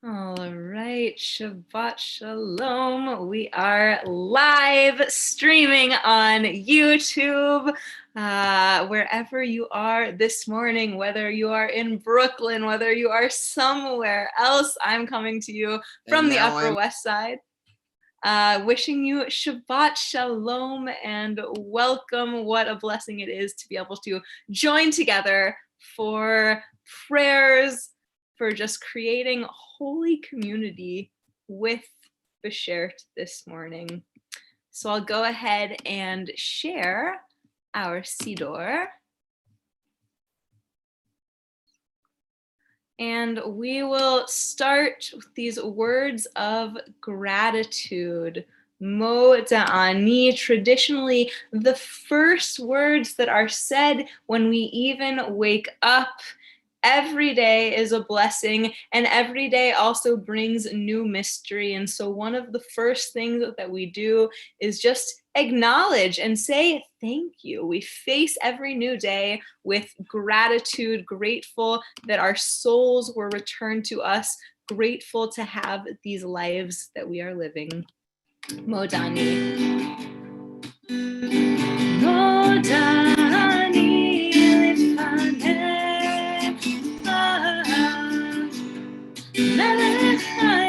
All right, Shabbat Shalom. We are live streaming on YouTube. Wherever you are this morning, whether you are in Brooklyn, whether you are somewhere else, I'm coming to you from the Upper West Side. Wishing you Shabbat Shalom and welcome. What a blessing it is to be able to join together for prayers, for just creating holy community with Beshert this morning. So I'll go ahead and share our Siddur. And we will start with these words of gratitude. Moda'ani, traditionally the first words that are said when we even wake up. Every day is a blessing, and every day also brings new mystery. And so one of the first things that we do is just acknowledge and say thank you. We face every new day with gratitude, grateful that our souls were returned to us, grateful to have these lives that we are living. Modani. Modani lefaneh.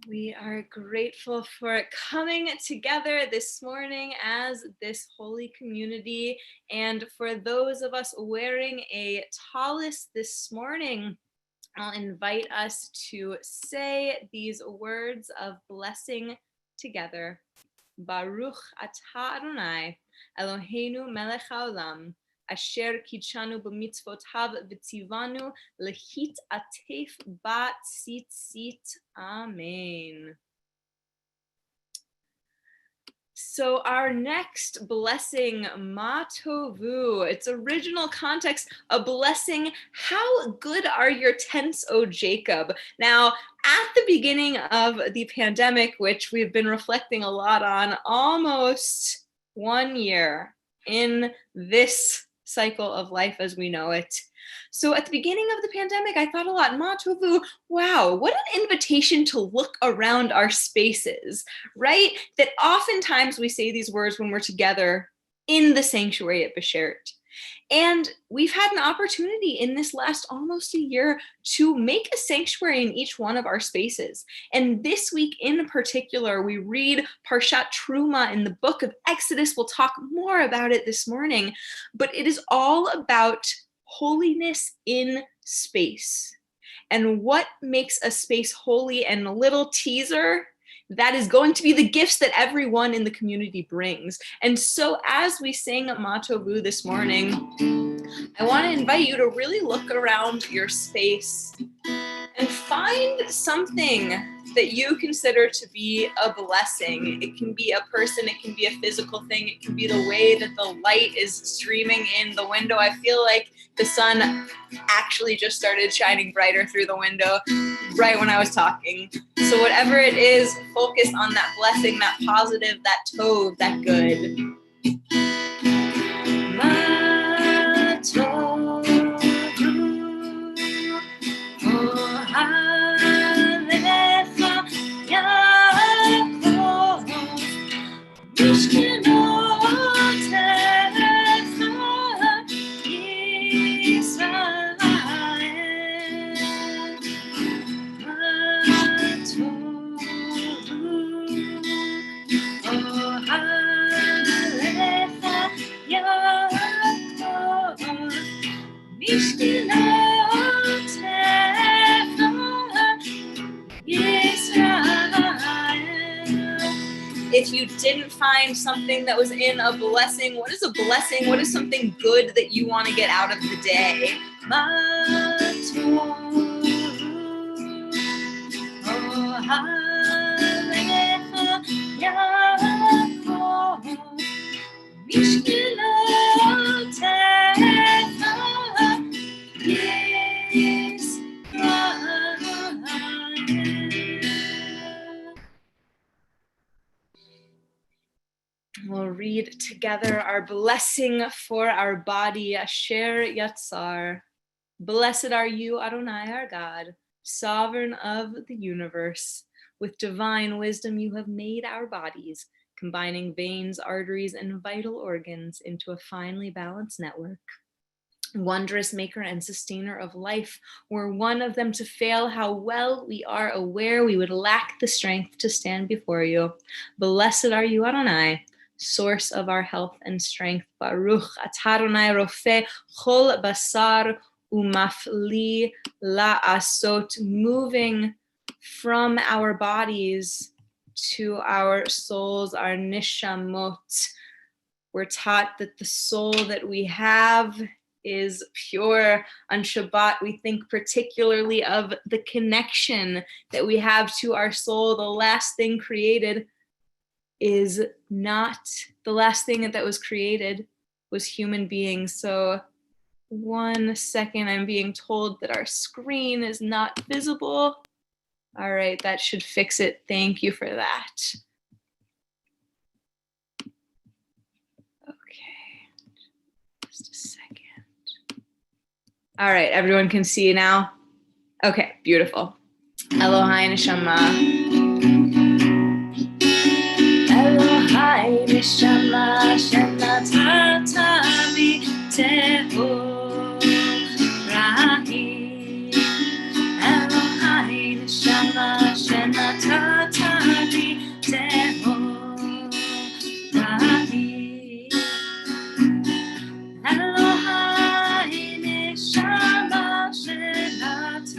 We are grateful for coming together this morning as this holy community. And for those of us wearing a tallis this morning, I'll invite us to say these words of blessing together. Baruch atah Adonai, Eloheinu melech haolam, asher kidshanu b'mitzvotav v'tzivanu lehit atef bat tzitzit. Amen. So our next blessing, Ma Tovu, its original context, a blessing, how good are your tents, O Jacob? Now, at the beginning of the pandemic, which we've been reflecting a lot on, almost 1 year in this cycle of life as we know it. So at the beginning of the pandemic, I thought a lot, Ma Tovu, wow, what an invitation to look around our spaces, right? That oftentimes we say these words when we're together in the sanctuary at Beshert. And we've had an opportunity in this last almost a year to make a sanctuary in each one of our spaces. And this week in particular, we read Parshat Truma in the book of Exodus. We'll talk more about it this morning, but it is all about holiness in space. And what makes a space holy, and a little teaser, that is going to be the gifts that everyone in the community brings. And so as we sing Ma Tovu this morning, I want to invite you to really look around your space and find something that you consider to be a blessing. It can be a person, it can be a physical thing, it can be the way that the light is streaming in the window. I feel like the sun actually just started shining brighter through the window right when I was talking. So whatever it is, focus on that blessing, that positive, that tov, that good. Ma tovu, oh hallelujah. If you didn't find something that was in a blessing, what is a blessing? What is something good that you want to get out of the day? We'll read together our blessing for our body, Asher Yatzar. Blessed are you, Adonai, our God, sovereign of the universe. With divine wisdom you have made our bodies, combining veins, arteries, and vital organs into a finely balanced network. Wondrous maker and sustainer of life, were one of them to fail, how well we are aware we would lack the strength to stand before you. Blessed are you, Adonai, source of our health and strength. Baruch atah Adonai rofeh chol basar umafli la'asot, moving from our bodies to our souls, our nishamot. We're taught that the soul that we have is pure. On Shabbat, we think particularly of the connection that we have to our soul. The last thing created is not, the last thing that was created was human beings. So 1 second, I'm being told that our screen is not visible. All right, that should fix it. Thank you for that. Okay, just a second. All right, everyone can see now? Okay, beautiful. Elohai Neshama. Elohai Neshama Shenatata bi Tehorahi. Elohai Neshama Shenatata bi Tehorahi. Elohai Neshama Shenatata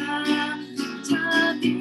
bi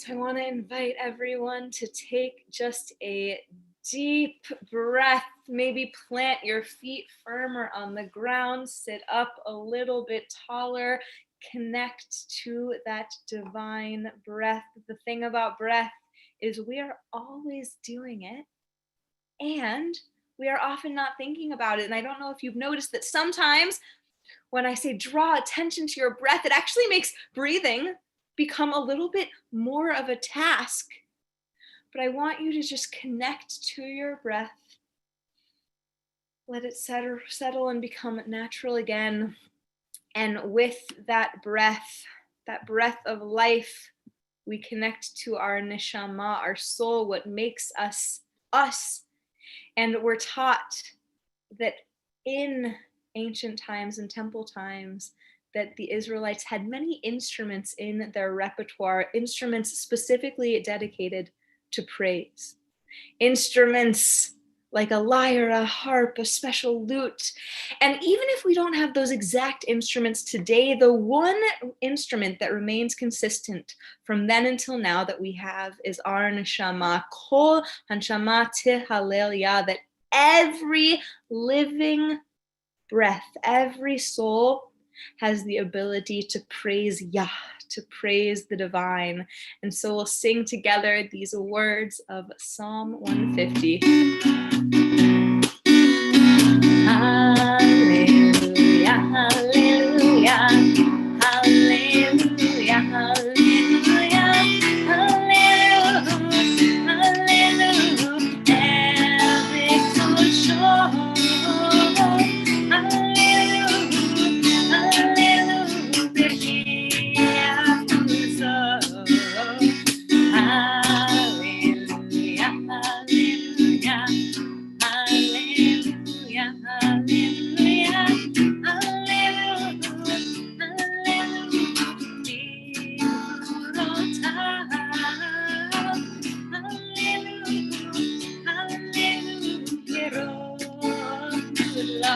So I want to invite everyone to take just a deep breath, maybe plant your feet firmer on the ground, sit up a little bit taller, connect to that divine breath. The thing about breath is we are always doing it, and we are often not thinking about it. And I don't know if you've noticed that sometimes when I say draw attention to your breath, it actually makes breathing become a little bit more of a task. But I want you to just connect to your breath. Let it settle and become natural again. And with that breath of life, we connect to our neshama, our soul, what makes us us. And we're taught that in ancient times and temple times, that the Israelites had many instruments in their repertoire, instruments specifically dedicated to praise. Instruments like a lyre, a harp, a special lute. And even if we don't have those exact instruments today, the one instrument that remains consistent from then until now that we have is our neshama, kol hanshama tihalel yah, that every living breath, every soul has the ability to praise Yah, to praise the divine. And so we'll sing together these words of Psalm 150. Hallelujah, hallelujah, hallelujah, hallelujah, hallelujah, hallelujah, every soul show.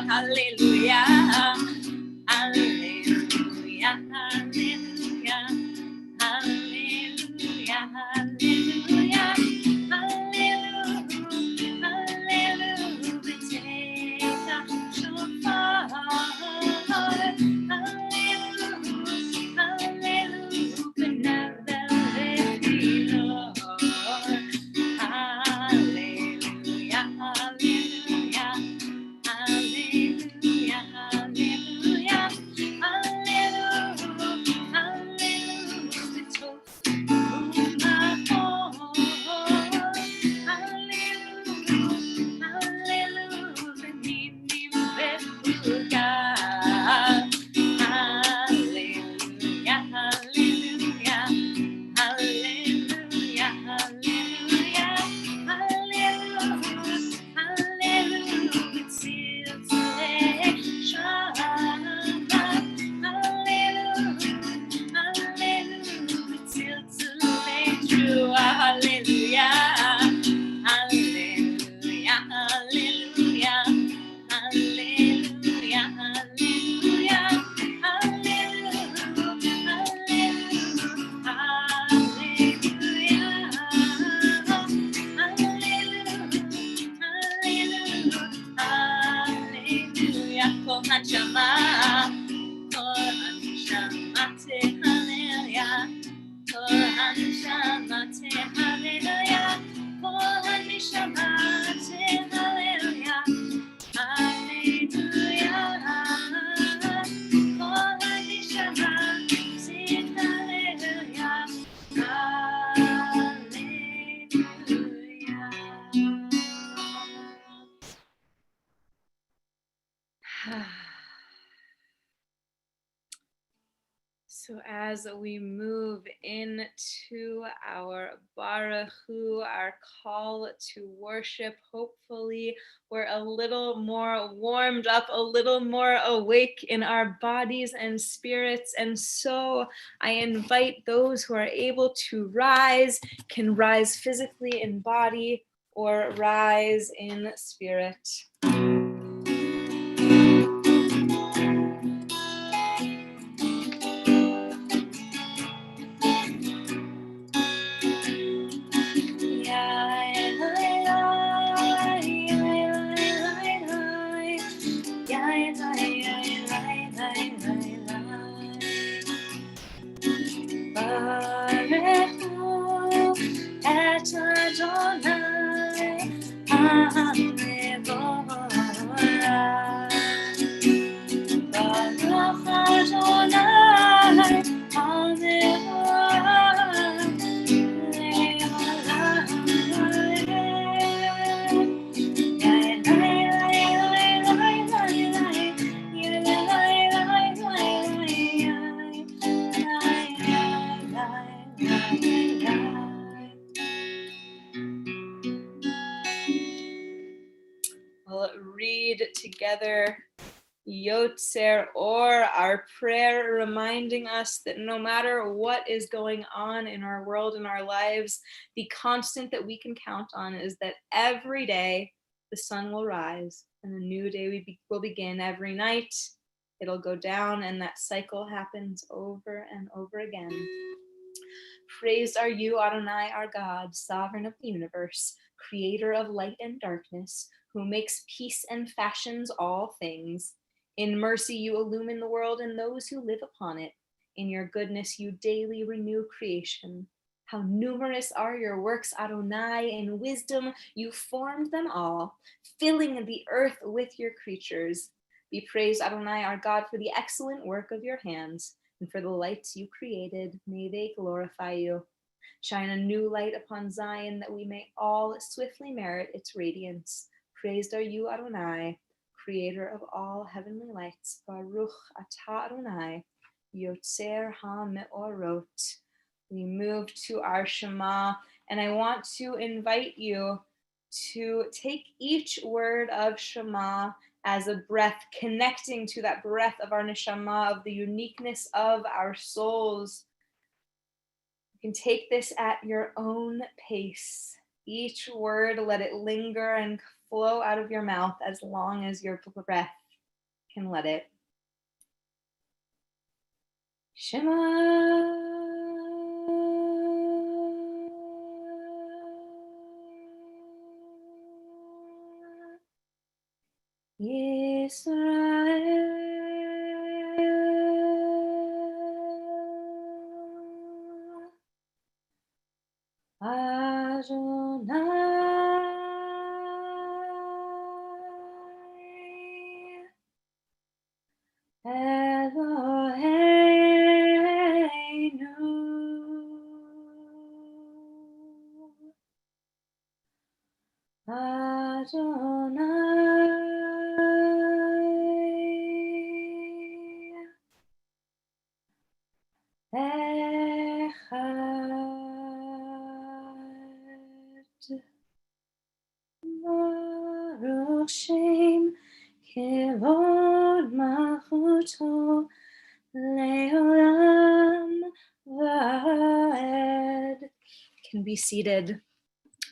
Hallelujah, hallelujah, hallelujah, hallelujah, hallelujah, hallelujah, hallelujah, take a shofar, hallelujah, hallelujah, benevolent Lord, hallelujah, hallelujah. Hallelujah, hallelujah, hallelujah, hallelujah, to my God. Hallelujah, hallelujah, need me faithful God. Hallelujah, hallelujah, hallelujah, hallelujah, hallelujah. Hallelujah, salvation. Hallelujah, hallelujah, till true. Hallelujah, hallelujah, hallelujah, hallelujah, hallelujah, hallelujah, Kohan Shama, Kohan Shama, hallelujah, Kohan Shama, hallelujah, Kohan Shama, hallelujah, hallelujah, Kohan Shama, hallelujah, hallelujah. So as we move into our Baruch Hu, our call to worship, hopefully we're a little more warmed up, a little more awake in our bodies and spirits. And so I invite those who are able to rise, can rise physically in body or rise in spirit. We'll read together Yotzer Or, our prayer reminding us that no matter what is going on in our world, in our lives, the constant that we can count on is that every day the sun will rise and a new day will begin. Every night it'll go down, and that cycle happens over and over again. Praised are you, Adonai, our God, sovereign of the universe, creator of light and darkness, who makes peace and fashions all things. In mercy, you illumine the world and those who live upon it. In your goodness, you daily renew creation. How numerous are your works, Adonai. In wisdom, you formed them all, filling the earth with your creatures. Be praised, Adonai, our God, for the excellent work of your hands and for the lights you created. May they glorify you. Shine a new light upon Zion that we may all swiftly merit its radiance. Praised are you, Adonai, creator of all heavenly lights. Baruch atah Adonai, yotzer ha-me'orot. We move to our Shema, and I want to invite you to take each word of Shema as a breath, connecting to that breath of our neshama, of the uniqueness of our souls. You can take this at your own pace. Each word, let it linger and flow out of your mouth as long as your breath can let it. Shema Yisrael Adonai Eloheinu Adonai Echad Baruch Shem Kevod Malchuto Leolam Vaed. Can be seated.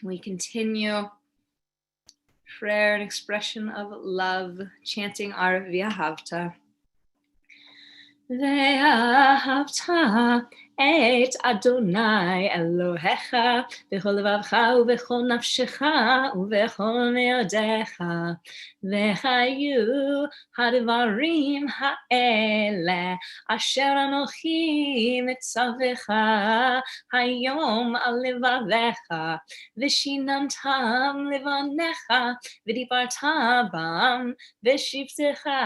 We continue prayer and expression of love, chanting our V'ahavta. Ve'ahavta et Adonai Elohecha b'chol levavcha u'b'chol nafshecha u'b'chol me'odecha v'hayu hadvarim ha'ele asher anochi mitzavecha hayom al levavecha v'shinantam levanecha v'dibarta bam v'shivtecha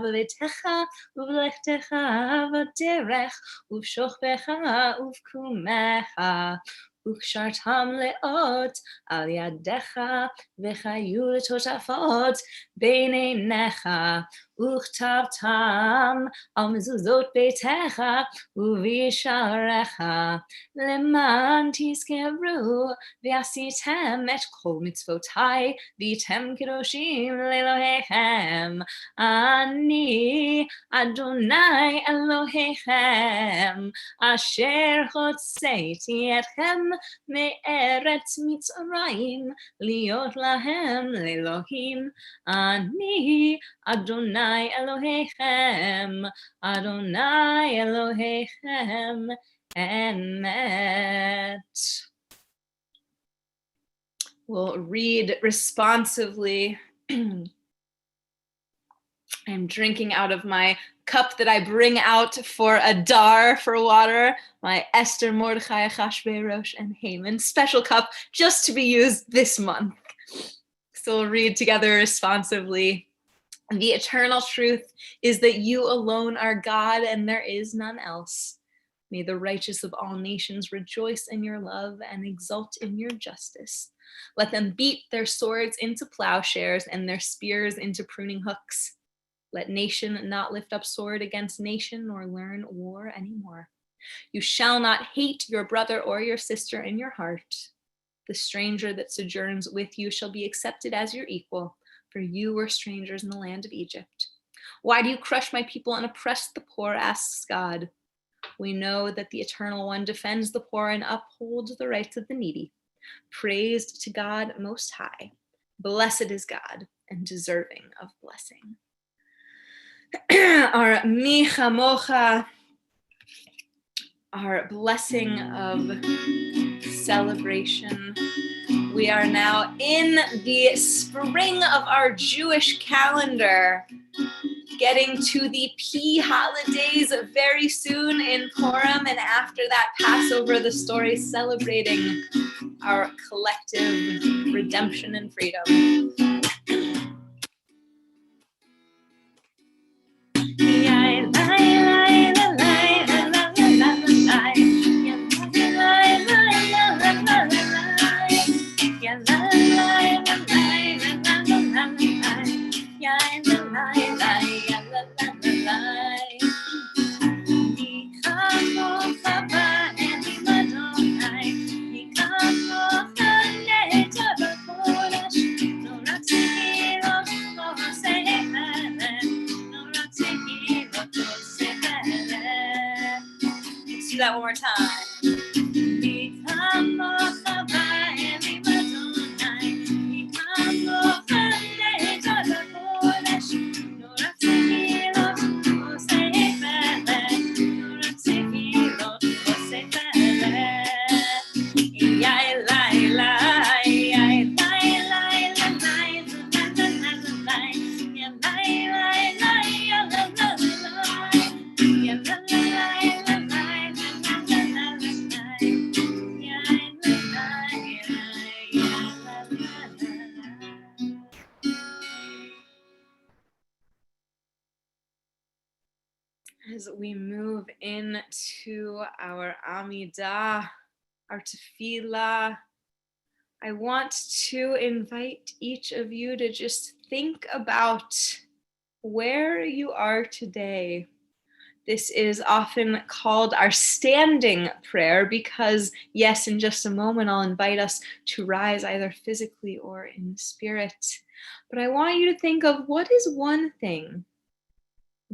v'letecha uvlechtecha v'derech uv'shochbecha uv'kumecha ukshartam leot al yadecha v'chayu letotafot beinenecha uchtabtam al mezuzot beitecha uvisharecha leman tizkeru v'asitem et kol mitzvotai v'yitem kedoshim lelohechem ani Adonai Elohechem asher hotzeiti etchem me'eretz Mitzrayim liot lahem lelohim ani Adonai Elohechem Adonai Elohechem emet. We'll read responsively. I'm drinking out of my cup that I bring out for Adar for water, my Esther, Mordechai, Achashverosh, and Haman special cup just to be used this month. So we'll read together responsively. The eternal truth is that you alone are God and there is none else. May the righteous of all nations rejoice in your love and exult in your justice. Let them beat their swords into plowshares and their spears into pruning hooks. Let nation not lift up sword against nation nor learn war anymore. You shall not hate your brother or your sister in your heart. The stranger that sojourns with you shall be accepted as your equal, for you were strangers in the land of Egypt. Why do you crush my people and oppress the poor, asks God. We know that the Eternal One defends the poor and upholds the rights of the needy. Praised to God Most High. Blessed is God and deserving of blessing. Our Michamocha, our blessing of celebration. We are now in the spring of our Jewish calendar, getting to the P holidays very soon in Purim, and after that Passover, the story celebrating our collective redemption and freedom. Let's do that one more time. As we move into our Amidah, our Tefillah, I want to invite each of you to just think about where you are today. This is often called our standing prayer because, yes, in just a moment, I'll invite us to rise either physically or in spirit. But I want you to think of what is one thing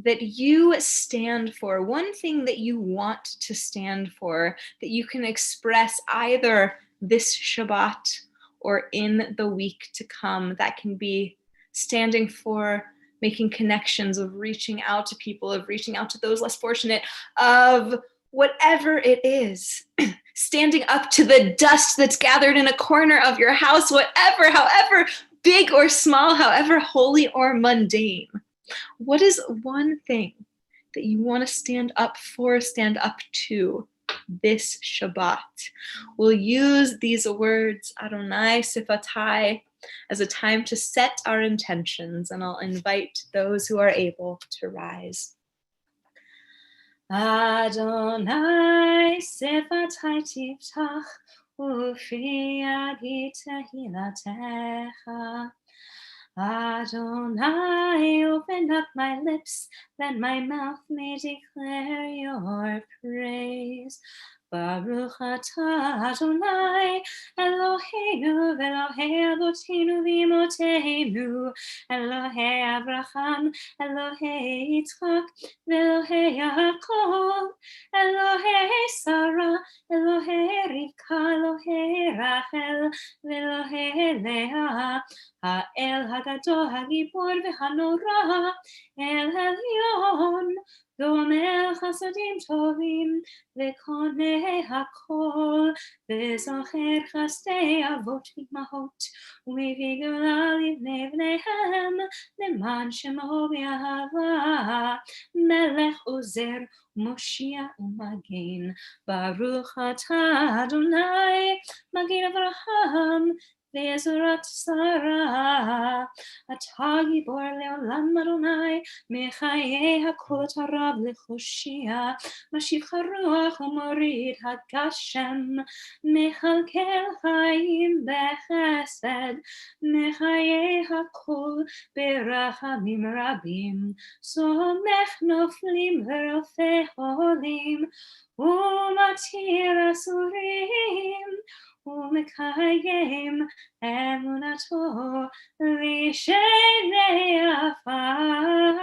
that you stand for, one thing that you want to stand for, that you can express either this Shabbat or in the week to come. That can be standing for making connections, of reaching out to people, of reaching out to those less fortunate, of whatever it is. Standing up to the dust that's gathered in a corner of your house, whatever, however big or small, however holy or mundane. What is one thing that you want to stand up for, stand up to this Shabbat? We'll use these words, Adonai Sifatai, as a time to set our intentions, and I'll invite those who are able to rise. Adonai Sifatai Tiftach, Ufi Agi Tehilatecha. Adonai, open up my lips, that my mouth may declare your praise. Baruch atah Adonai, Eloheinu v'Elohei Avotenu v'Imotenu, Elohei Avraham, Elohei Yitzchak, v'Elohei Yaakov, Elohei Sarah, Elohei Rivka, Elohei Rachel, v'Elohei Leah, Ha'el Hagadol Hagibor v'Hanora, El Elyon, גומל חסדים טובים וקונה הכל וזוכר חסדי אבות ואימהות ומביא גאולה לבני בניהם למען שמו באהבה מלך עוזר מושיע ומגן ברוך אתה אדוני מגן אברהם בעזרת שרה, אתה גיבור לעולם אדוני, מחיי הכל אתה רב לחושיע, משיב הרוח ומוריד הגשם, מכלכל חיים בחסד, מחיי הכל ברחמים רבים, סומך נופלים ורופא חולים, ומתיר אסורים, ומקיים אמונתו לשני עפר,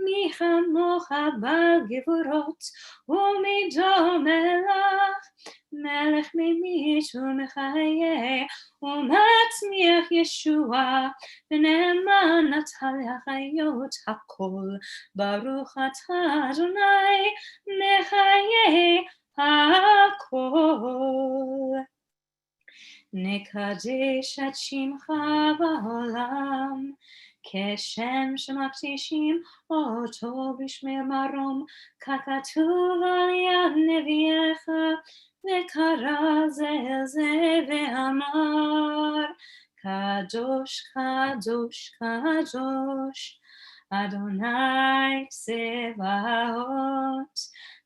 מי כמוך בעל גבורות ומדומה לך, מלך ממית ומחיה ומצמיח ישועה, ונאמן אתה להחיות הכל, ברוך אתה אדוני מחיה הכל. נקדש את שמך בעולם, כשם שמקדישים אותו בשמי מרום, ככתוב על יד נביאך, וקרא זה אל זה ואמר, קדוש, קדוש, קדוש, אדוני צבאות,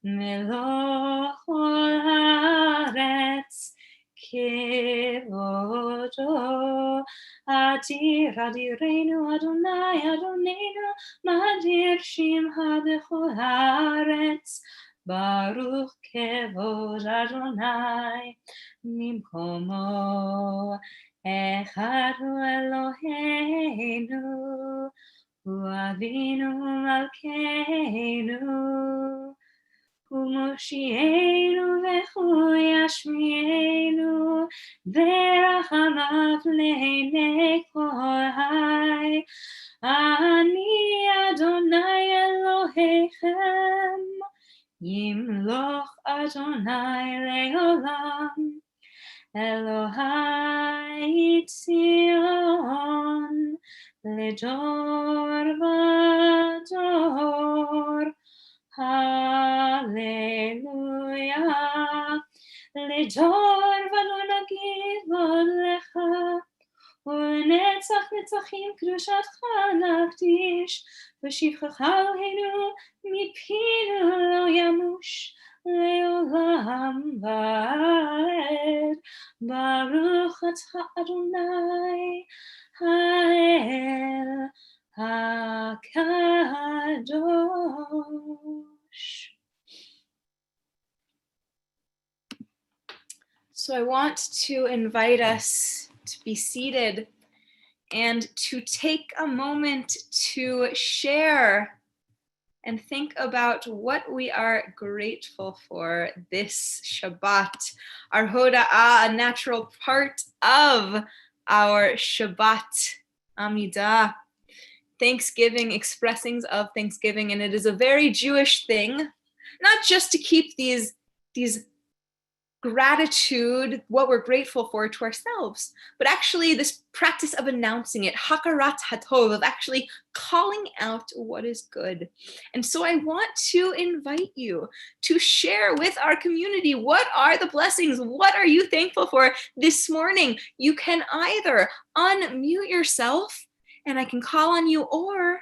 מלוך כל הארץ, כבודו. אדיר אדירנו אדוני אדוננו, מדיר שמך בכל הארץ, ברוך כבוד אדוני ממקומו. אחד הוא אלוהינו, הוא אבינו מלכנו, הוא מושיענו והוא ישמיענו, ורחמיו לעיני כל חי. אני אדוני אלוהיכם, ימלוך אדוני לעולם, אלוהי ציון לדור ודור. הללויה, לדור ולא נגיד עוד לך, ולנצח נצחים קדושתך נקדיש, ושבחך אלוהינו מפינו לא ימוש, לעולם ועד. ברוך אתה אדוני האל הקדוש. So I want to invite us to be seated and to take a moment to share and think about what we are grateful for this Shabbat. Our Hoda'ah, a natural part of our Shabbat Amidah. Thanksgiving, expressings of Thanksgiving, and it is a very Jewish thing, not just to keep these gratitude, what we're grateful for to ourselves, but actually this practice of announcing it, hakarat hatov, of actually calling out what is good. And so I want to invite you to share with our community, what are the blessings? What are you thankful for this morning? You can either unmute yourself and I can call on you, or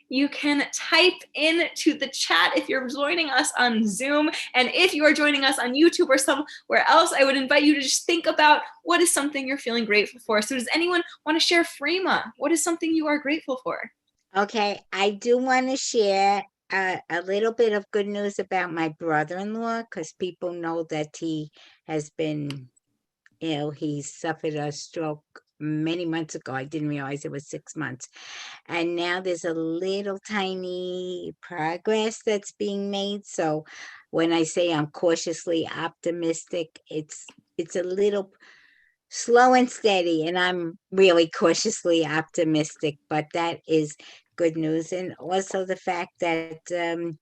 you can type into the chat if you're joining us on Zoom. And if you are joining us on YouTube or somewhere else, I would invite you to just think about what is something you're feeling grateful for. So does anyone want to share, Freema? What is something you are grateful for? Okay, I do want to share a little bit of good news about my brother-in-law, because people know that he has been ill. He suffered a stroke many months ago. I didn't realize it was 6 months. And now there's a little tiny progress that's being made. So when I say I'm cautiously optimistic, it's a little slow and steady, and I'm really cautiously optimistic, but that is good news. And also the fact that, the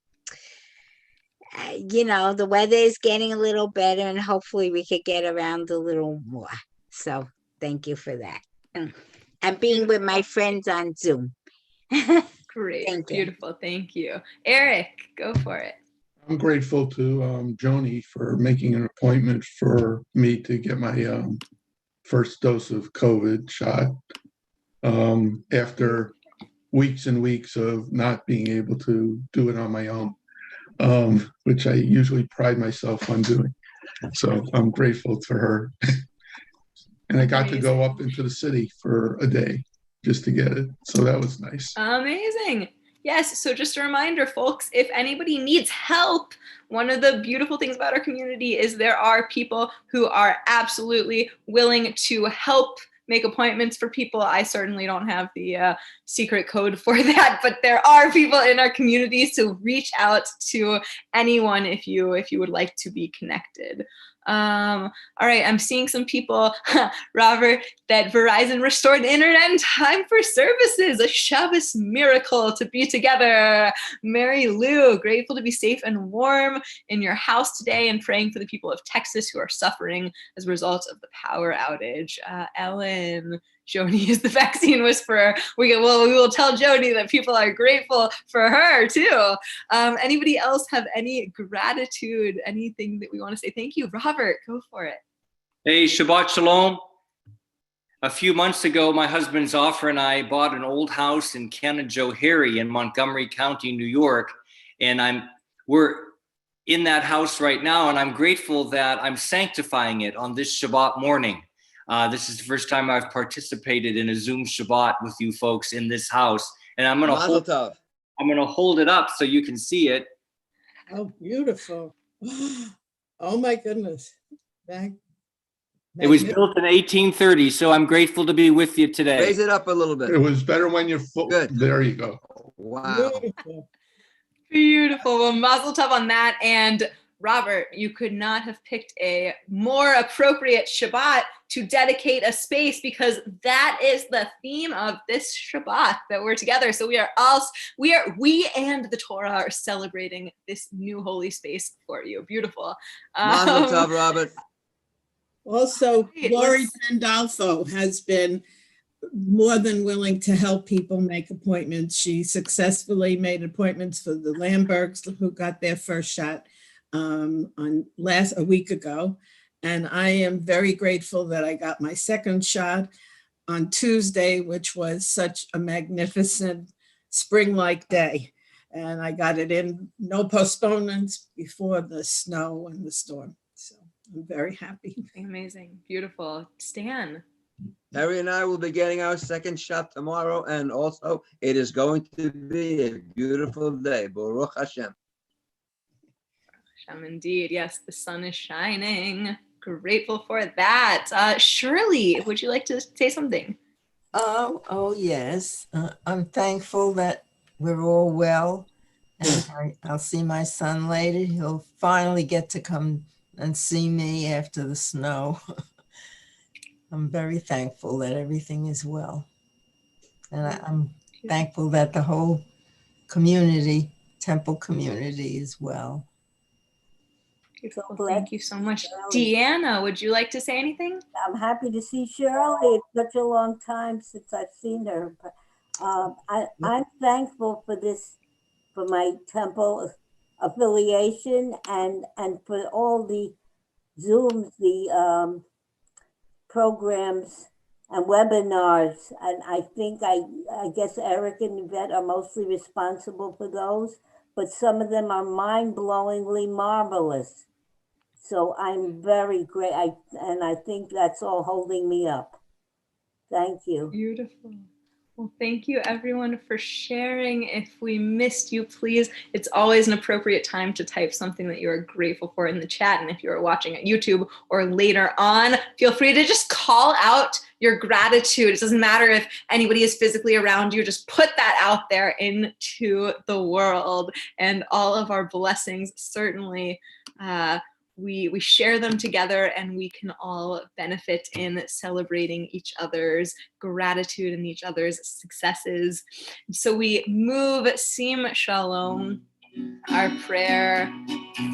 weather is getting a little better, and hopefully we could get around a little more. So thank you for that. And being with my friends on Zoom. Great. Thank you. Beautiful. Thank you. Eric, go for it. I'm grateful to Joni for making an appointment for me to get my first dose of COVID shot after weeks and weeks of not being able to do it on my own, which I usually pride myself on doing. So I'm grateful for her. And I got to go up into the city for a day just to get it. So that was nice. Amazing. Yes, so just a reminder, folks, if anybody needs help, one of the beautiful things about our community is there are people who are absolutely willing to help make appointments for people. I certainly don't have the secret code for that, but there are people in our community, so reach out to anyone if you would like to be connected. All right, I'm seeing some people, Robert, that Verizon restored internet in time for services, a Shabbos miracle to be together. Mary Lou, grateful to be safe and warm in your house today, and praying for the people of Texas who are suffering as a result of the power outage. Ellen, Joni is the vaccine whisperer. We will tell Joni that people are grateful for her too. Anybody else have any gratitude, anything that we want to say? Thank you. Robert, go for it. Hey, Shabbat Shalom. A few months ago, my husband's Offer and I bought an old house in Canajoharie in Montgomery County, New York. And we're in that house right now, and I'm grateful that I'm sanctifying it on this Shabbat morning. This is the first time I've participated in a Zoom Shabbat with you folks in this house. And I'm gonna hold it up so you can see it. Oh, beautiful. Oh my goodness. It was built in 1830, so I'm grateful to be with you today. Raise it up a little bit. It was better when you're full. Good. There you go. Wow. Beautiful. Beautiful. Well, mazel tov on that. And Robert, you could not have picked a more appropriate Shabbat to dedicate a space, because that is the theme of this Shabbat, that we're together. So we and the Torah are celebrating this new holy space for you. Beautiful. Mazel tov, Robert. Also, Great. Lori Pandolfo has been more than willing to help people make appointments. She successfully made appointments for the Lambergs, who got their first shot a week ago. And I am very grateful that I got my second shot on Tuesday, which was such a magnificent spring-like day. And I got it in, no postponements before the snow and the storm. So I'm very happy. Amazing. Beautiful. Stan. Harry and I will be getting our second shot tomorrow, and also it is going to be a beautiful day. Baruch Hashem. Hashem, indeed. Yes, the sun is shining. Grateful for that. Shirley, would you like to say something? Oh yes. I'm thankful that we're all well, and I'll see my son later. He'll finally get to come and see me after the snow. I'm very thankful that everything is well. And I'm thankful that the whole community, temple community, is well. Beautiful. Thank you so much. Deanna, would you like to say anything? I'm happy to see Shirley. It's such a long time since I've seen her. But I'm thankful for this, for my temple affiliation, and for all the Zooms, the programs and webinars. And I think I guess Eric and Yvette are mostly responsible for those, but some of them are mind-blowingly marvelous. So I'm very great, and I think that's all holding me up. Thank you. Beautiful. Well, thank you everyone for sharing. If we missed you, please, it's always an appropriate time to type something that you are grateful for in the chat. And if you're watching at YouTube or later on, feel free to just call out your gratitude. It doesn't matter if anybody is physically around you, just put that out there into the world. And all of our blessings, certainly, we share them together, and we can all benefit in celebrating each other's gratitude and each other's successes. So we move Sim Shalom, our prayer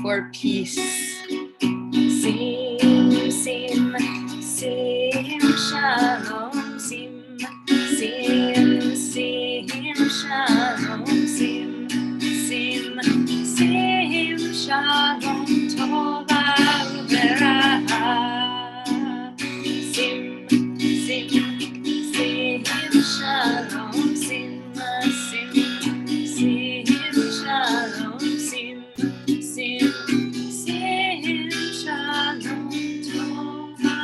for peace. Sim, sim, sim Shalom, sim, sim, sim Shalom, sim, sim, sim Shalom Tova. Sim, sim, sim, shalom, sim, sim, sim, shalom, sim, sim, sim, shalom, tova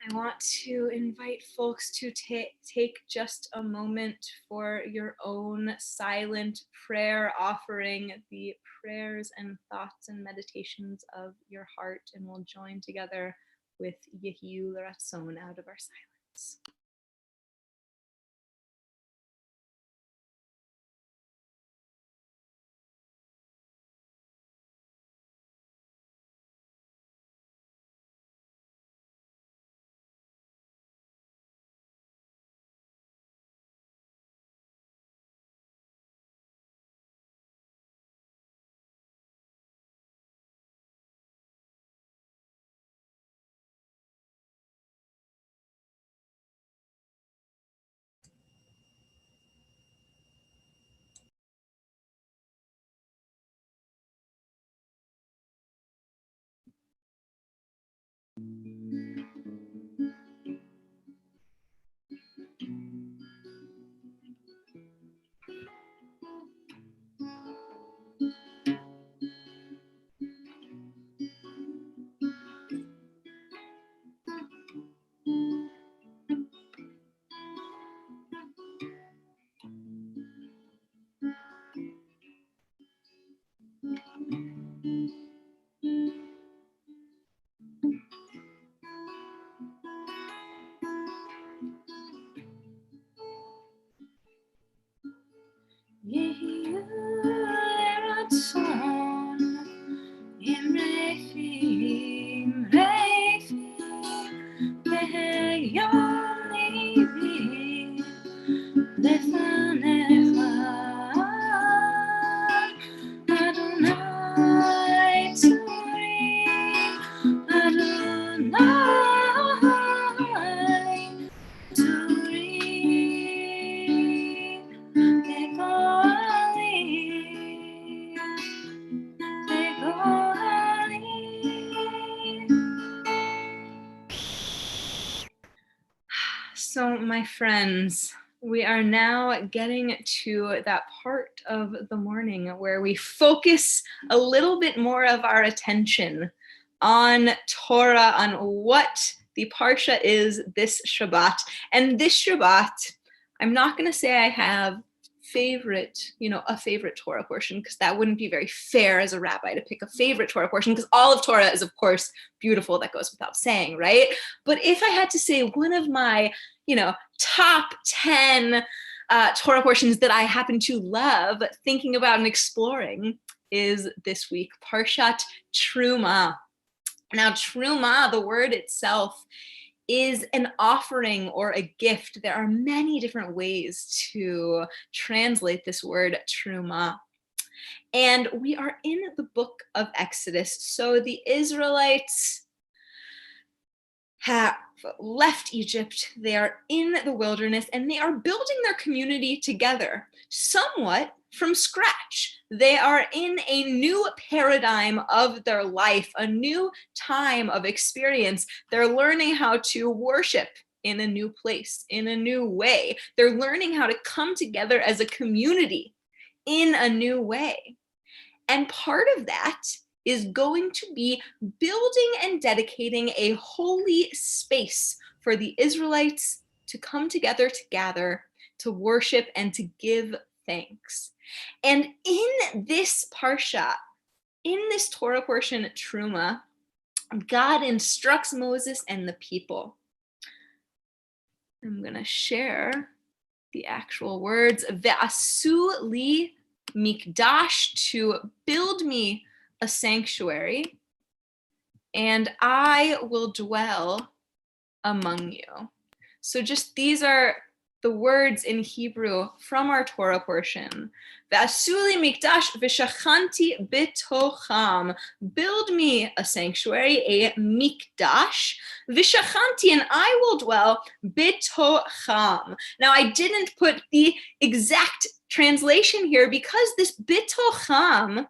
I want to invite folks to take just a moment for your own silent prayer, offering the prayers and thoughts and meditations of your heart, and we'll join together with Yehiyu L'Ratzon out of our silence. my friends, we are now getting to that part of the morning where we focus a little bit more of our attention on Torah, on what the Parsha is this Shabbat. And this Shabbat, I'm not going to say I have a favorite Torah portion, because that wouldn't be very fair as a rabbi to pick a favorite Torah portion, because all of Torah is, of course, beautiful. That goes without saying, right? But if I had to say one of my, top 10 Torah portions that I happen to love thinking about and exploring is this week, Parshat Truma. Now, Truma, the word itself, is an offering or a gift. There are many different ways to translate this word Truma. And we are in the book of Exodus. So the Israelites have left Egypt. They are in the wilderness and they are building their community together, somewhat from scratch. They are in a new paradigm of their life, a new time of experience. They're learning how to worship in a new place, in a new way. They're learning how to come together as a community in a new way. And part of that is going to be building and dedicating a holy space for the Israelites to come together to gather, to worship, and to give thanks. And in this parsha, in this Torah portion, Truma, God instructs Moses and the people. I'm going to share the actual words. Ve'asu li mikdash, to build me a sanctuary, and I will dwell among you. So just these are the words in Hebrew from our Torah portion. Ve'asu li mikdash v'shachanti bitocham. Build me a sanctuary, a mikdash, v'shachanti, and I will dwell bitocham. Now, I didn't put the exact translation here because this bitocham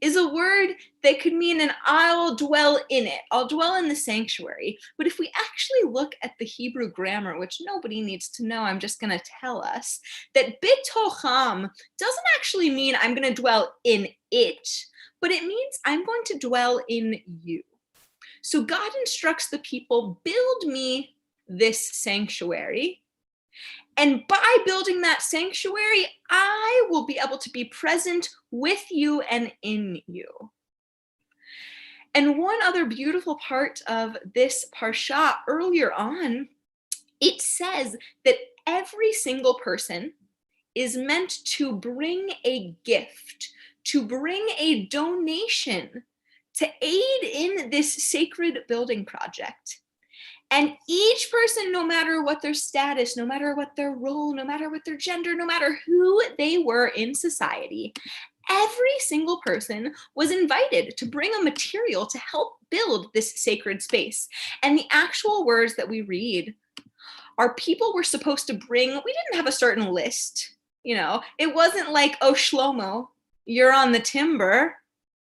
is a word that could mean an I'll dwell in it. I'll dwell in the sanctuary. But if we actually look at the Hebrew grammar, which nobody needs to know, I'm just going to tell us that bitocham doesn't actually mean I'm going to dwell in it, but it means I'm going to dwell in you. So God instructs the people, build me this sanctuary. And by building that sanctuary, I will be able to be present with you and in you. And one other beautiful part of this parsha, earlier on, it says that every single person is meant to bring a gift, to bring a donation to aid in this sacred building project. And each person, no matter what their status, no matter what their role, no matter what their gender, no matter who they were in society, every single person was invited to bring a material to help build this sacred space. And the actual words that we read are people were supposed to bring, we didn't have a certain list, it wasn't like, oh, Shlomo, you're on the timber,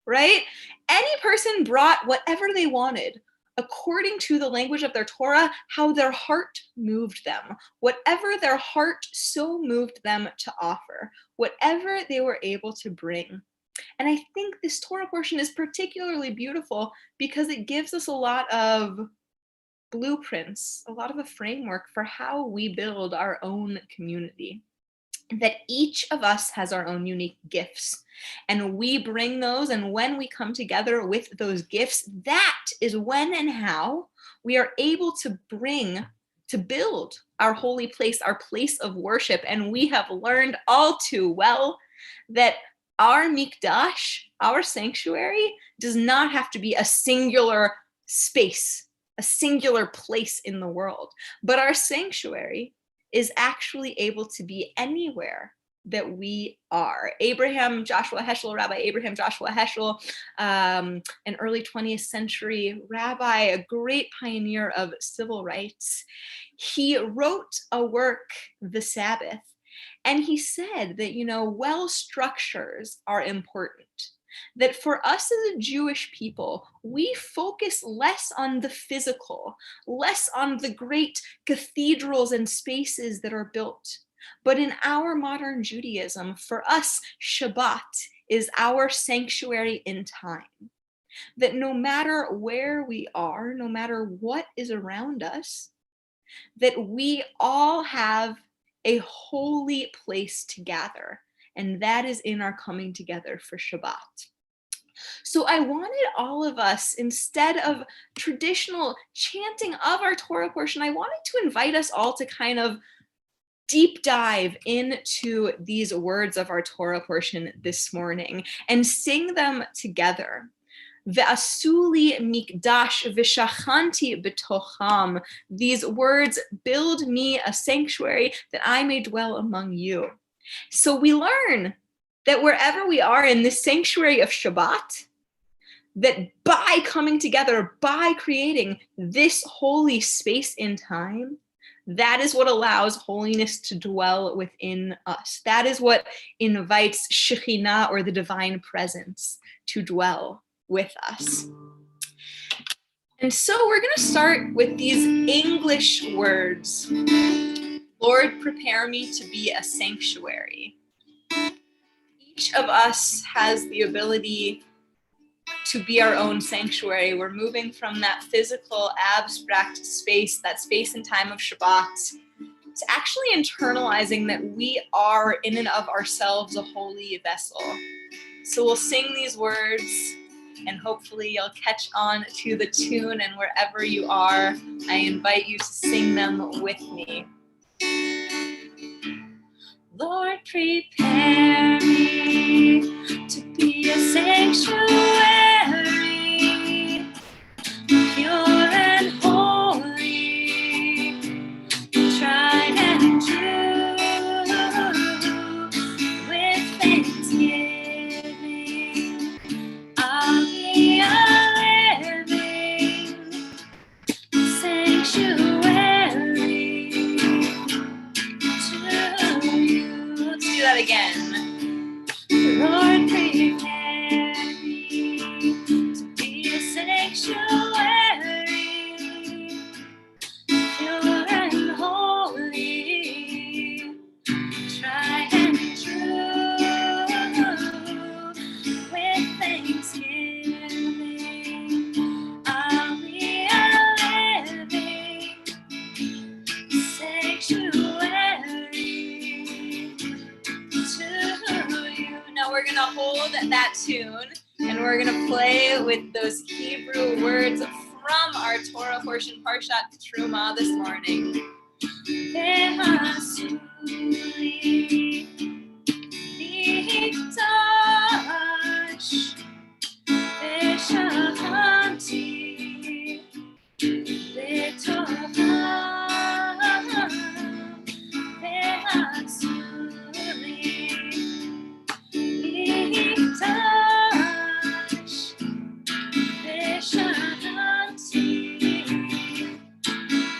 right? Any person brought whatever they wanted, according to the language of their Torah, how their heart moved them, whatever their heart so moved them to offer, whatever they were able to bring. And I think this Torah portion is particularly beautiful because it gives us a lot of blueprints, a lot of a framework for how we build our own community. That each of us has our own unique gifts, and we bring those, and when we come together with those gifts, that is when and how we are able to build our holy place, our place of worship. And we have learned all too well that our mikdash, our sanctuary, does not have to be a singular space, a singular place in the world, but our sanctuary is actually able to be anywhere that we are. Rabbi Abraham Joshua Heschel, an early 20th century rabbi, a great pioneer of civil rights, he wrote a work, The Sabbath, and he said that, well structures are important. that for us as a Jewish people, we focus less on the physical, less on the great cathedrals and spaces that are built. But in our modern Judaism, for us, Shabbat is our sanctuary in time. That no matter where we are, no matter what is around us, that we all have a holy place to gather, and that is in our coming together for Shabbat. So I wanted all of us, instead of traditional chanting of our Torah portion, I wanted to invite us all to kind of deep dive into these words of our Torah portion this morning and sing them together. Ve'asuli mikdash v'shachanti betocham. These words, build me a sanctuary that I may dwell among you. So we learn that wherever we are in this sanctuary of Shabbat, that by coming together, by creating this holy space in time, that is what allows holiness to dwell within us. That is what invites Shekhinah, or the divine presence, to dwell with us. And so we're going to start with these English words. Lord, prepare me to be a sanctuary. Each of us has the ability to be our own sanctuary. We're moving from that physical, abstract space, that space and time of Shabbat, to actually internalizing that we are in and of ourselves a holy vessel. So we'll sing these words, and hopefully you'll catch on to the tune, and wherever you are, I invite you to sing them with me. Lord, prepare me to be a sanctuary, pure and holy, tried and true, with thanksgiving. I'll be a living sanctuary to you. Let's do that again. Lord, prepare me to be a sanctuary, pure and holy, tried and true, with thanksgiving. I'll be a living sanctuary to you. Now we're gonna hold that tune, and we're gonna play with those Hebrew words from our Torah portion, Parshat Truma, this morning. Ve'asuli mikdash ve'shachanti betocham. Ve'asuli mikdash ve'shachanti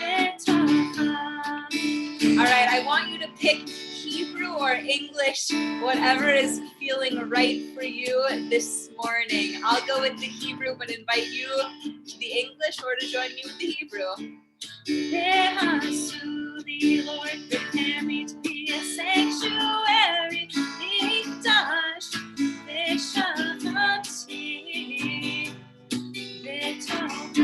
betocham. All right, I want you to pick Hebrew or English, whatever is feeling right for you this morning. I'll go with the Hebrew, but invite you to the English or to join me with the Hebrew. Ve'asuli, Lord, prepare me to be a sanctuary, mikdash ve'shachanti betocham.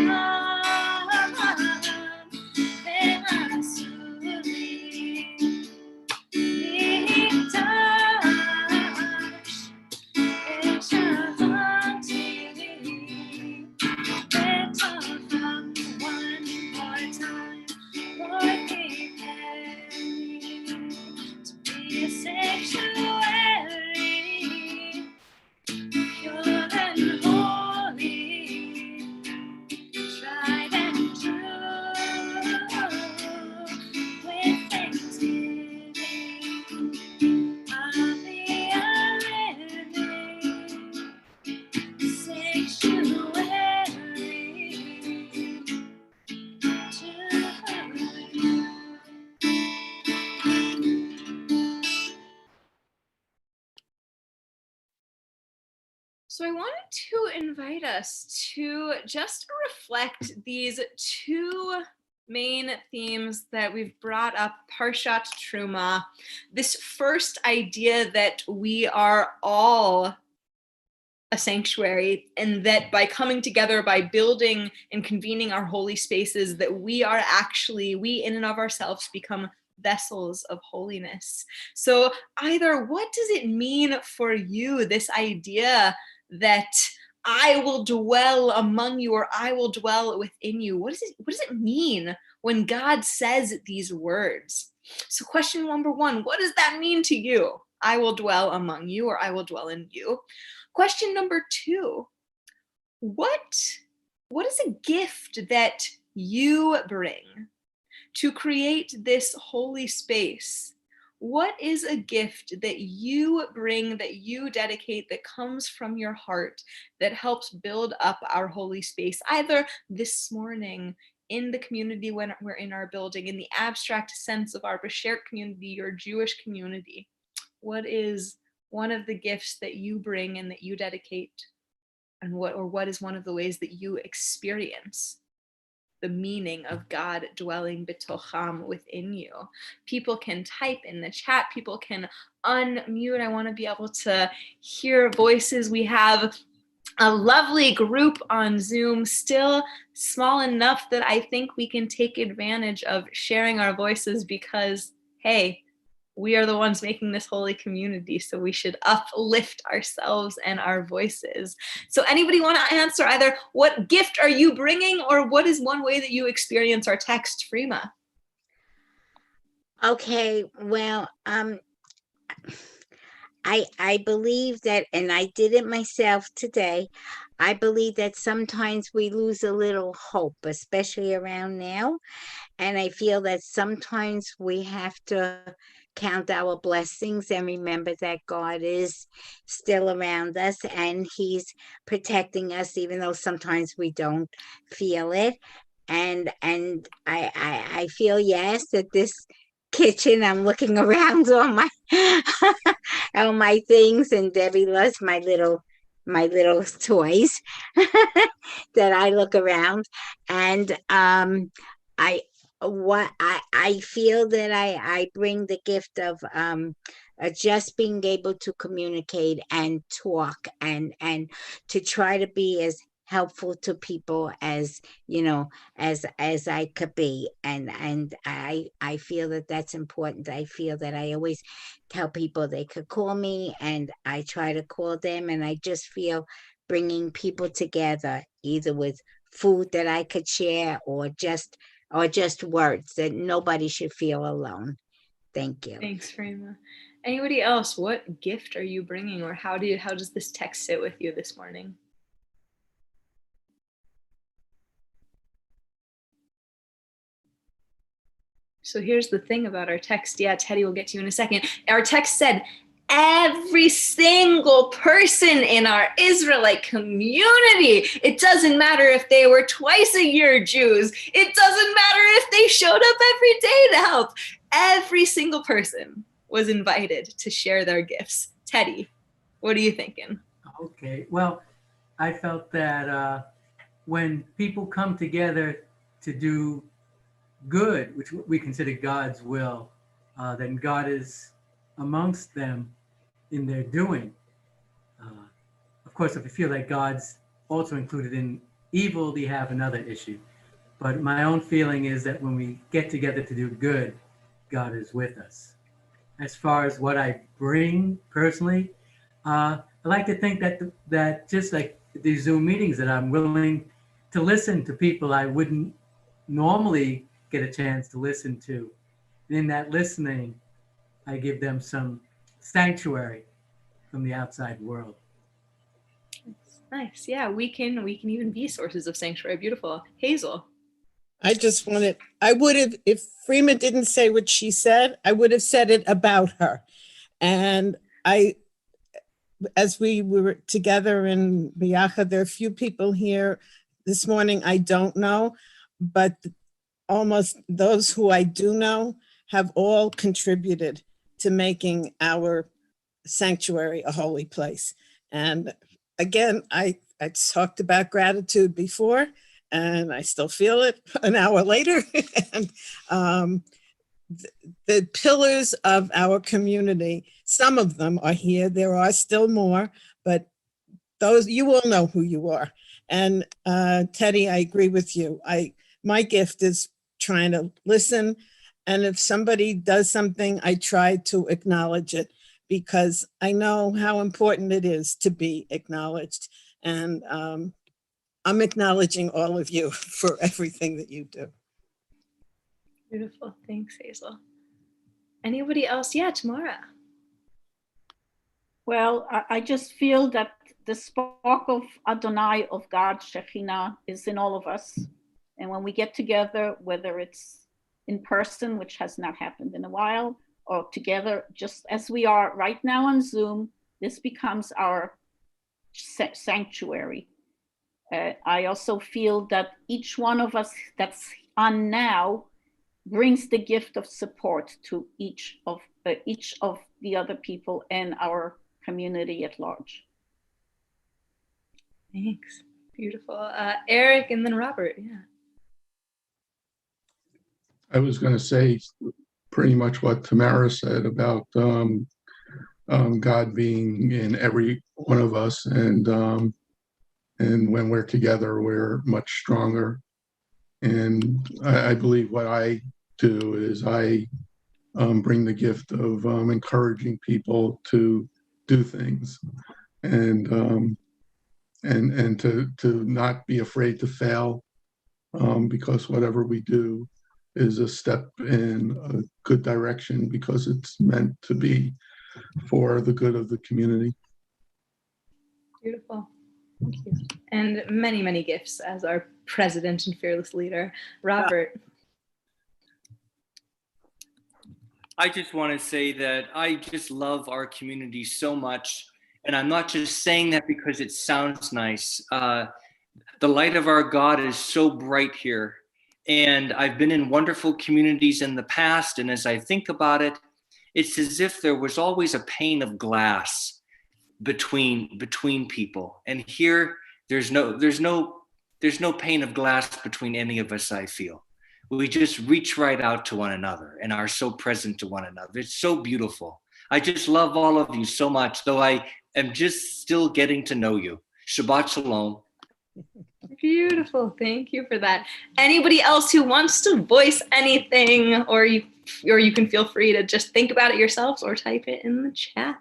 Ve'asuli mikdash ve'shachanti betocham. One more time. Lord, prepare me to be a sanctuary, pure and holy, tried and true, with thanksgiving. I'll be a living sanctuary to you. So I wanted to invite us to just reflect these two main themes that we've brought up, Parshat Truma. This first idea that we are all a sanctuary, and that by coming together, by building and convening our holy spaces, that we are actually, we in and of ourselves become vessels of holiness. So either what does it mean for you, this idea that I will dwell among you, or I will dwell within you? What does it mean when God says these words? So question number one, what does that mean to you? I will dwell among you, or I will dwell in you. Question number two, what is a gift that you bring to create this holy space? What is a gift that you bring, that you dedicate, that comes from your heart, that helps build up our holy space, either this morning in the community when we're in our building, in the abstract sense of our Bashert community, your Jewish community? What is one of the gifts that you bring and that you dedicate? And what is one of the ways that you experience the meaning of God dwelling betocham, within you? People can type in the chat, people can unmute. I want to be able to hear voices. We have a lovely group on Zoom, still small enough that I think we can take advantage of sharing our voices, because, hey, we are the ones making this holy community, so we should uplift ourselves and our voices. So anybody want to answer either what gift are you bringing, or what is one way that you experience our text, Freema? Okay, well, I believe that, and I did it myself today, I believe that sometimes we lose a little hope, especially around now. And I feel that sometimes we have to count our blessings and remember that God is still around us and He's protecting us, even though sometimes we don't feel it. And I feel, yes, that this kitchen, I'm looking around on my all my things, and Debbie loves my little toys that I look around. And I I feel that I bring the gift of just being able to communicate and talk and to try to be as helpful to people as as I could be. And I feel that that's important. I feel that I always tell people they could call me, and I try to call them, and I just feel bringing people together, either with food that I could share, or just words, that nobody should feel alone. Thank you. Thanks, Freema. Anybody else, what gift are you bringing, or how does this text sit with you this morning? So here's the thing about our text. Yeah, Teddy will get to you in a second. Our text said, every single person in our Israelite community, it doesn't matter if they were twice a year Jews, it doesn't matter if they showed up every day to help, every single person was invited to share their gifts. Teddy, what are you thinking? Okay, well, I felt that when people come together to do good, which we consider God's will, then God is amongst them in their doing. Of course, if you feel like God's also included in evil, we have another issue. But my own feeling is that when we get together to do good, God is with us. As far as what I bring personally, I like to think that just like these Zoom meetings, that I'm willing to listen to people I wouldn't normally get a chance to listen to. And in that listening, I give them some sanctuary from the outside world. Nice. Yeah, we can even be sources of sanctuary. Beautiful. Hazel. I just wanted, I would have, if Freema didn't say what she said, I would have said it about her. And as we were together in Biyacha, there are a few people here this morning I don't know, but almost those who I do know have all contributed to making our sanctuary a holy place. And again, I talked about gratitude before, and I still feel it an hour later. And the pillars of our community, some of them are here. There are still more, but those, you all know who you are. And Teddy, I agree with you. My gift is trying to listen. And if somebody does something, I try to acknowledge it, because I know how important it is to be acknowledged. And I'm acknowledging all of you for everything that you do. Beautiful. Thanks, Hazel. Anybody else? Yeah, Tamara. Well, I just feel that the spark of Adonai, of God, Shekhinah, is in all of us. And when we get together, whether it's in person, which has not happened in a while, or together, just as we are right now on Zoom, this becomes our sanctuary. I also feel that each one of us that's on now brings the gift of support to each of the other people in our community at large. Thanks. Beautiful. Eric and then Robert. Yeah. I was going to say pretty much what Tamara said about God being in every one of us, and when we're together, we're much stronger. And I believe what I do is I bring the gift of encouraging people to do things, and to not be afraid to fail, because whatever we do is a step in a good direction, because it's meant to be for the good of the community. Beautiful. Thank you. And many, many gifts as our president and fearless leader. Robert. I just want to say that I just love our community so much. And I'm not just saying that because it sounds nice. The light of our God is so bright here. And I've been in wonderful communities in the past. And as I think about it, it's as if there was always a pane of glass between people. And here there's no pane of glass between any of us, I feel. We just reach right out to one another and are so present to one another. It's so beautiful. I just love all of you so much, though I am just still getting to know you. Shabbat Shalom. Beautiful. Thank you for that. Anybody else who wants to voice anything, or you can feel free to just think about it yourselves or type it in the chat.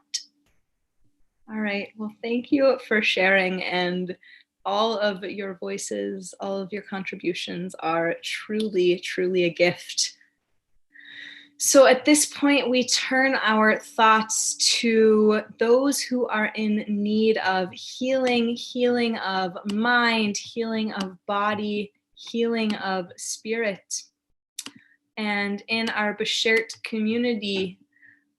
All right. Well, thank you for sharing, and all of your voices, all of your contributions are truly, truly a gift. So at this point, we turn our thoughts to those who are in need of healing, healing of mind, healing of body, healing of spirit. And in our Beshert community,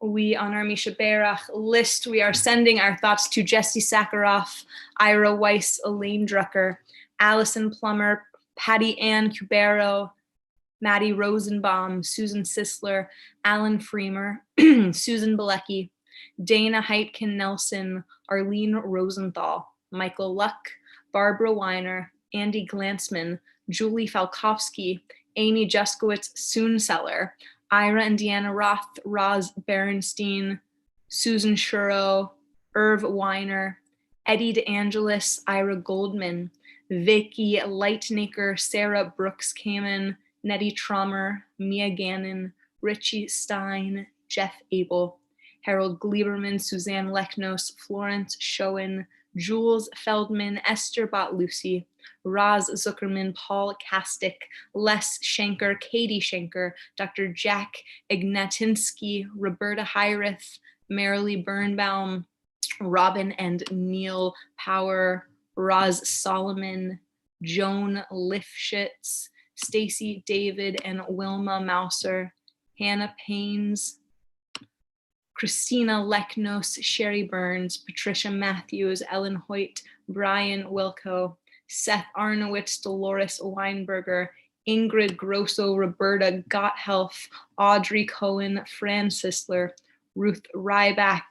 we, on our Misha Berach list, we are sending our thoughts to Jesse Sakharoff, Ira Weiss, Elaine Drucker, Allison Plummer, Patty Ann Cubero, Maddie Rosenbaum, Susan Sisler, Alan Freemer, Susan Bilecki, Dana Heitkin Nelson, Arlene Rosenthal, Michael Luck, Barbara Weiner, Andy Glansman, Julie Falkowski, Amy Juskowitz Soonseller, Ira and Deanna Roth, Roz Berenstein, Susan Shuro, Irv Weiner, Eddie DeAngelis, Ira Goldman, Vicky Lightnaker, Sarah Brooks Kamen, Nettie Trommer, Mia Gannon, Richie Stein, Jeff Abel, Harold Gleiberman, Suzanne Lechnos, Florence Schoen, Jules Feldman, Esther Botlucy, Roz Zuckerman, Paul Kastick, Les Schenker, Katie Schenker, Dr. Jack Ignatinsky, Roberta Hyrith, Marilee Birnbaum, Robin and Neil Power, Roz Solomon, Joan Lifshitz, Stacy David and Wilma Mouser, Hannah Paines, Christina Lechnos, Sherry Burns, Patricia Matthews, Ellen Hoyt, Brian Wilco, Seth Arnowitz, Dolores Weinberger, Ingrid Grosso, Roberta Gotthelf, Audrey Cohen, Fran Sisler, Ruth Ryback,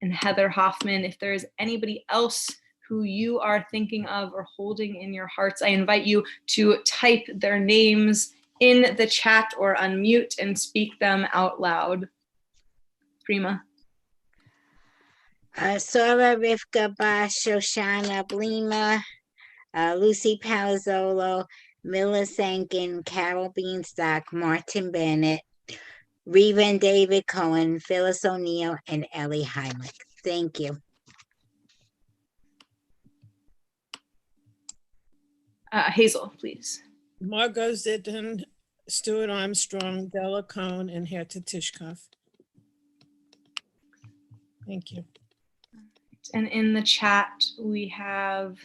and Heather Hoffman. If there is anybody else who you are thinking of or holding in your hearts. I invite you to type their names in the chat or unmute and speak them out loud. Prima. Sora, Rivka, Bosch, Shoshana, Blima, Lucy Palazzolo, Mila Sankin, Carol Beanstalk, Martin Bennett, Reva and David Cohen, Phyllis O'Neill, and Ellie Heimlich. Thank you. Hazel, please. Margot Zidden, Stuart Armstrong, Della Cohn, and Herta Tishkoff. Thank you. And in the chat, we have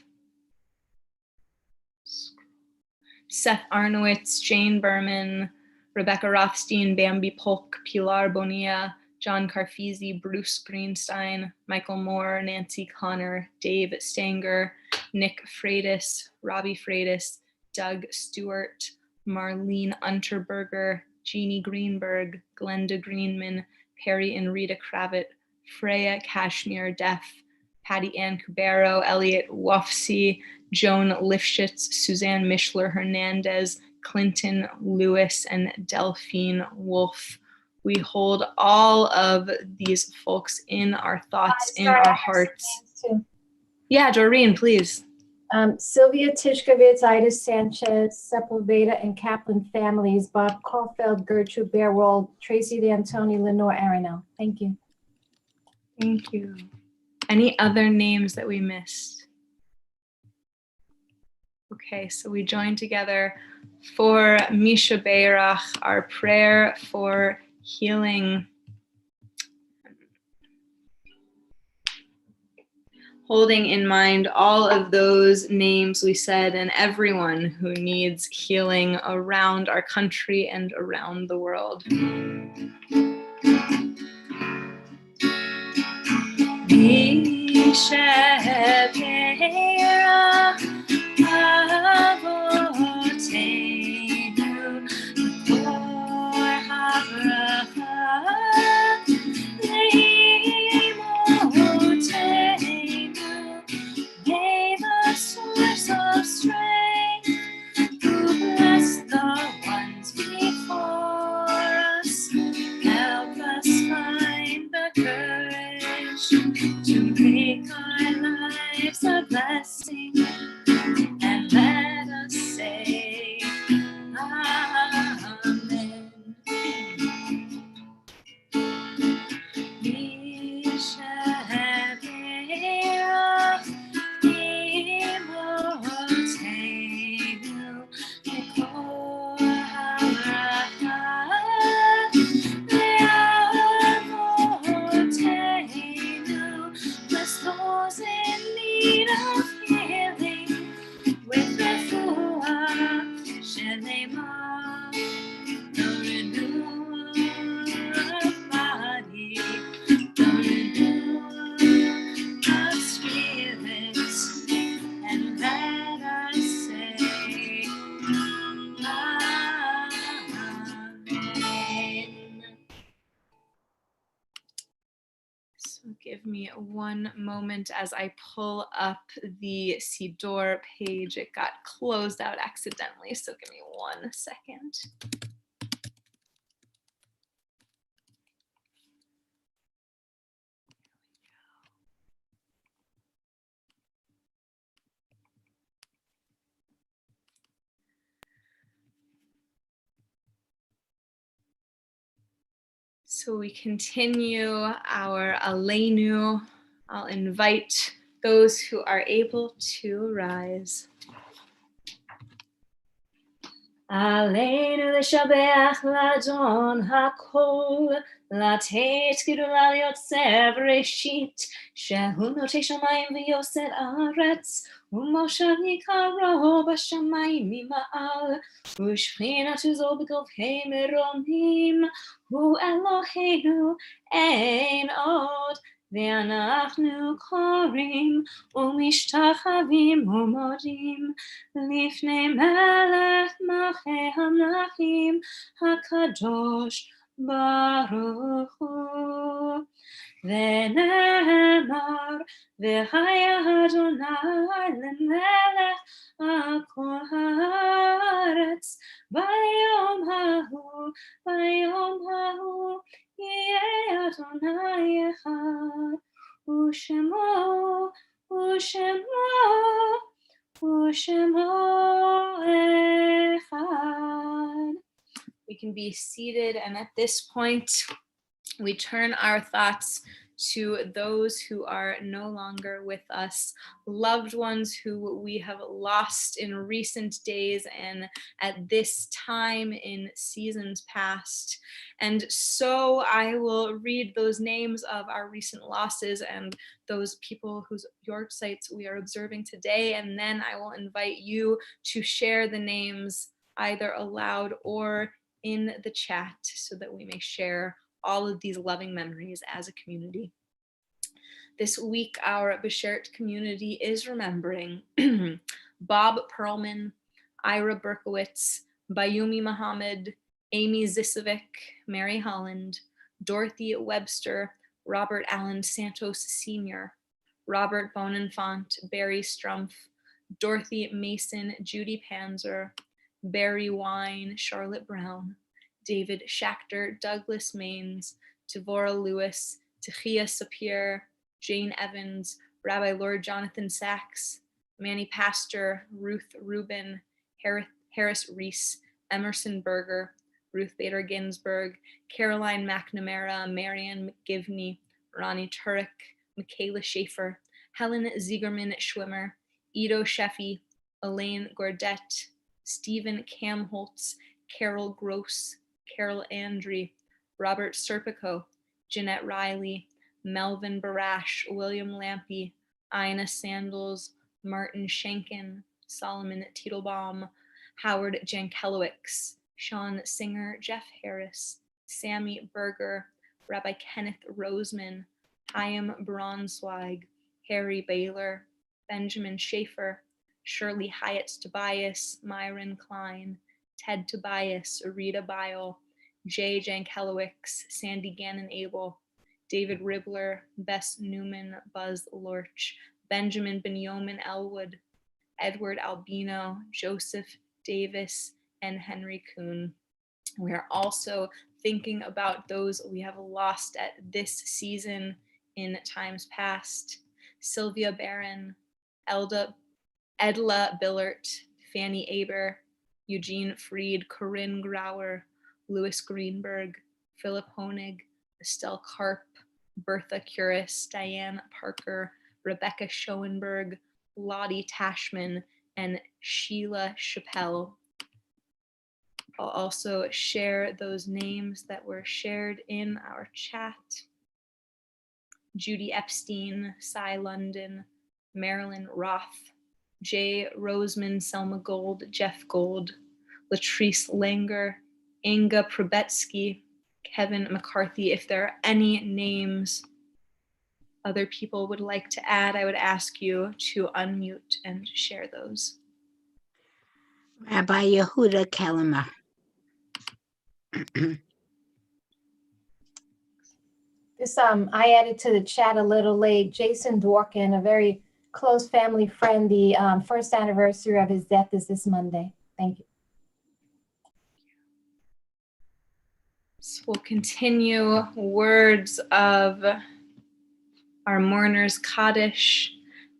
Seth Arnowitz, Jane Berman, Rebecca Rothstein, Bambi Polk, Pilar Bonilla, John Carfisi, Bruce Greenstein, Michael Moore, Nancy Connor, Dave Stanger, Nick Freitas, Robbie Freitas, Doug Stewart, Marlene Unterberger, Jeannie Greenberg, Glenda Greenman, Perry and Rita Kravit, Freya Kashmir Deff, Patty Ann Cubero, Elliot Wofsy, Joan Lifshitz, Suzanne Mishler Hernandez, Clinton Lewis, and Delphine Wolf. We hold all of these folks in our thoughts, in our hearts. Yeah, Doreen, please. Sylvia Tishkovitz, Ida Sanchez, Sepulveda and Kaplan families, Bob Caulfield, Gertrude Bearwold, Tracy D'Antoni, Lenore Arenell. Thank you. Thank you. Any other names that we missed? Okay, so we join together for Misha Beirach, our prayer for healing. Holding in mind all of those names we said and everyone who needs healing around our country and around the world. Misha Beirach, Avotenu, B'kor habracha, Leimotenu, may the source of strength, who bless the ones before us, help us find the courage to make our lives a blessing, and let us say Amen. Misha Beirach, Imotenu, B'kor habracha, Le'avotenu, bless those in need of healing with refuah shelema, the renewal of body, the renewal of spirits, and let us say Amen. So give me one moment as I pull up the Siddur page. It got closed out accidentally, so give me 1 second. So we continue our Aleinu. I'll invite those who are able to rise. Aleinu לשבח לאדון הכל, לתת גדולה ליוצר בראשית, שהוא נוטה שמיים ויוסד ארץ, ומושב יקרו בשמיים ממעל, ושכינתו זו בגבהי מרומים, הוא אלוהינו אין עוד, ואנחנו קוראים ומשתחווים ומודים לפני מלך מלכי המלכים הקדוש ברוך הוא. ונאמר V'chaya Adonai lemelech kol haaretz. Bayom hahu, yeh Adonai echad. U'shemo echad. We can be seated, and at this point, we turn our thoughts to those who are no longer with us, loved ones who we have lost in recent days and at this time in seasons past. And so I will read those names of our recent losses and those people whose yortsites we are observing today, and then I will invite you to share the names either aloud or in the chat so that we may share all of these loving memories as a community. This week, our Beshert community is remembering Bob Perlman, Ira Berkowitz, Bayumi Muhammad, Amy Zisovic, Mary Holland, Dorothy Webster, Robert Allen Santos Sr., Robert Bonenfant, Barry Strumpf, Dorothy Mason, Judy Panzer, Barry Wine, Charlotte Brown, David Schachter, Douglas Maines, Tavora Lewis, Tahia Sapir, Jane Evans, Rabbi Lord Jonathan Sachs, Manny Pastor, Ruth Rubin, Harris Reese, Emerson Berger, Ruth Bader Ginsburg, Caroline McNamara, Marianne McGivney, Ronnie Turek, Michaela Schaefer, Helen Ziegerman Schwimmer, Ido Sheffy, Elaine Gordette, Stephen Kamholtz, Carol Gross, Carol Andre, Robert Serpico, Jeanette Riley, Melvin Barash, William Lampy, Ina Sandals, Martin Schenken, Solomon Titelbaum, Howard Jankelowicz, Sean Singer, Jeff Harris, Sammy Berger, Rabbi Kenneth Roseman, Chaim Braunzweig, Harry Baylor, Benjamin Schaefer, Shirley Hyatt Tobias, Myron Klein, Ted Tobias, Rita Bile, Jay Jankelowicz, Sandy Gannon Abel, David Ribbler, Bess Newman, Buzz Lorch, Benjamin Benyomin Elwood, Edward Albino, Joseph Davis, and Henry Kuhn. We are also thinking about those we have lost at this season in times past. Sylvia Barron, Edla Billert, Fanny Aber, Eugene Freed, Corinne Grauer, Louis Greenberg, Philip Honig, Estelle Karp, Bertha Curis, Diane Parker, Rebecca Schoenberg, Lottie Tashman, and Sheila Chappelle. I'll also share those names that were shared in our chat. Judy Epstein, Cy London, Marilyn Roth, Jay Roseman, Selma Gold, Jeff Gold, Latrice Langer, Inga Probetsky, Kevin McCarthy. If there are any names other people would like to add, I would ask you to unmute and share those. Rabbi Yehuda Kellemer. This I added to the chat a little late. Jason Dworkin, a very close family friend. The first anniversary of his death is this Monday. Thank you. So we'll continue words of our mourners Kaddish,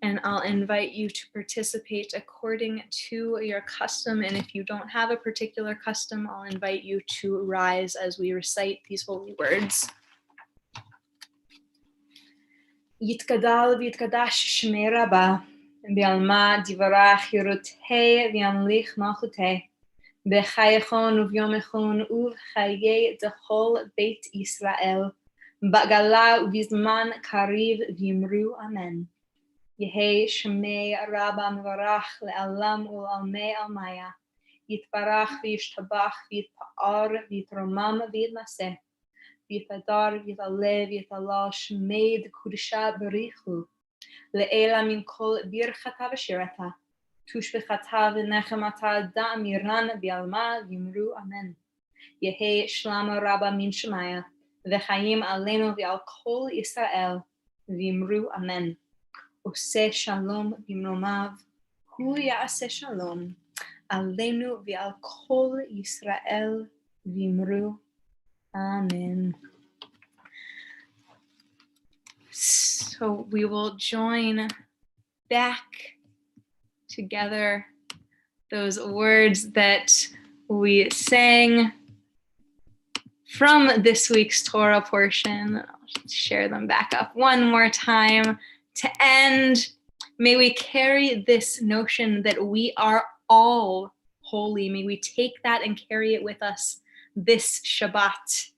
and I'll invite you to participate according to your custom. And if you don't have a particular custom, I'll invite you to rise as we recite these holy words. Yitkadal v'yitkadash shmei Rabba, v'alma divarach yorotei v'yamlich malchutei, b'chayechon uvyomechon uv'chayei dechol beit Yisrael, ba'gala uv'zman kariv v'yimru amen. Yehei shmei Rabba mevarach le'alam u'almei almaya, yitbarach v'yishtabach v'yitpa'ar v'yitromam v'yitnaseh, v'yitadar v'yitaleh v'yitalal shmei d'kudisha berichu, le'ela min kol birchata v'shirata, tushbechata v'nechemata da'amiran v'yalma v'yimru amen. Yehei shlama Rabba min shemaya, v'chayim aleinu v'al kol Yisrael v'yimru amen. עושה שלום במרומיו, הוא יעשה שלום עלינו ועל כל ישראל ואמרו Amen. So we will join back together those words that we sang from this week's Torah portion. I'll share them back up one more time to end. May we carry this notion that we are all holy. May we take that and carry it with us this Shabbat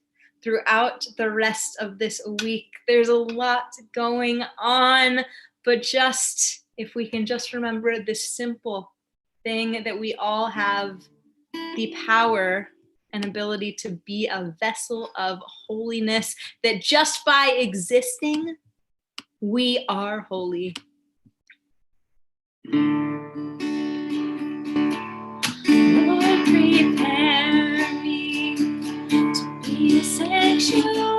throughout the rest of this week. There's a lot going on, but just if we can just remember this simple thing that we all have the power and ability to be a vessel of holiness, that just by existing, we are holy. Lord, prepare me to be a sanctuary.